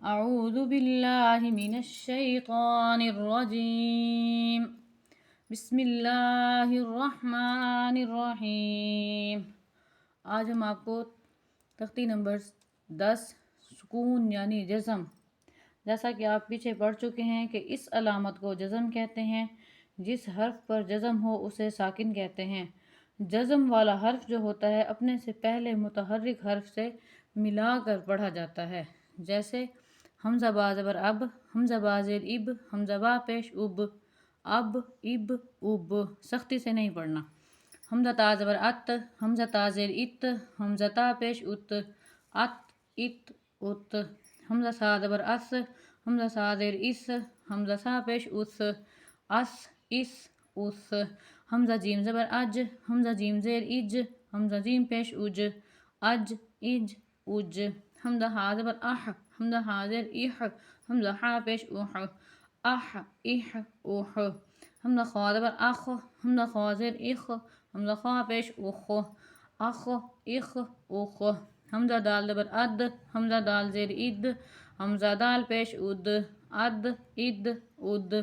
اعوذ باللہ من الشیطان الرجیم بسم اللہ الرحمن الرحیم۔ آج ہم آپ کو تختی نمبر 10 سکون یعنی جزم، جیسا کہ آپ پیچھے پڑھ چکے ہیں کہ اس علامت کو جزم کہتے ہیں۔ جس حرف پر جزم ہو اسے ساکن کہتے ہیں۔ جزم والا حرف جو ہوتا ہے اپنے سے پہلے متحرک حرف سے ملا کر پڑھا جاتا ہے، جیسے حمزہ با زبر اب، حمزہ با زیر اب، حمزہ با پیش اب، اب اب اب، سختی سے نہیں پڑھنا۔ حمزہ تا زبر ات، حمزہ تا زیر ات، حمزہ تا پیش ات، ات ات ات، حمزہ سا زبر اس، حمزہ سا زیر اس، حمزہ سا پیش اس، اس اس اس، حمزہ جیم زبر اج، حمزہ جیم زیر اج، حمزہ جیم پیش اج، اج اج اج، حمزہ ہا زبر اح، حمزہ ہا زیر اح، حمزہ ہا پیش اح، اح اح اح، حمزہ خا زبر اخ، حمزہ خا زیر اخ، حمزہ خا پیش اخ، اخ اخ اخ، حمزہ دال زبر اد، حمزہ دال زیر اد، حمزہ دال پیش اد، اد اد اد،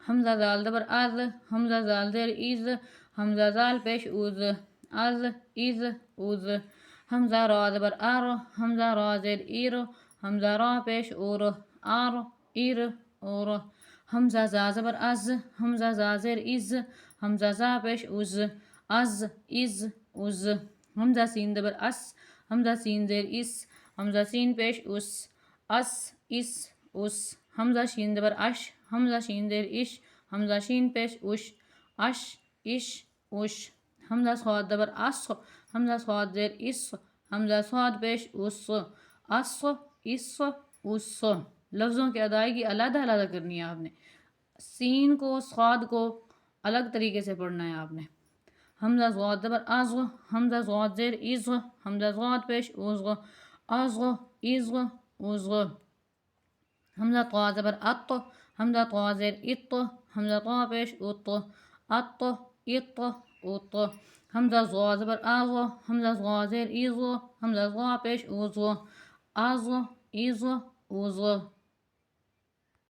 حمزہ دال زبر از، حمزہ دال زیر از، حمزہ دال پیش از، از از از، حمزہ را زبر ار، حمزہ را زیر ایر، حمزہ را پیش اور، ار ایر اور، حمزہ زا زبر از، حمزہ زا زیر از، حمزہ زا پیش از، از از از، حمزہ سین زبر اس، حمزہ سین زیر اس، حمزہ سین پیش اس، اس اس اس، حمزہ شین زبر اش، حمزہ شین زیر اش، حمزہ شین پیش اش، اش اش اش، حمزہ صاد زبر اس، حمزہ صاد زیر اس، حمزہ صاد پیش اس، اس اس اس۔ لفظوں کی ادائیگی علیحدہ علیحدہ کرنی ہے آپ نے، سین کو صاد کو الگ طریقے سے پڑھنا ہے آپ نے۔ حمزہ صاد زبر از، حمزہ صاد زیر از، حمزہ صاد پیش از، از از از، حمزہ طا زبر ات، حمزہ طا زیر ات، حمزہ طا پیش ات، ات ات ات، حمزہ ضا زبر از، حمزہ ضا زیر از، حمزہ ضا پیش از، از از از۔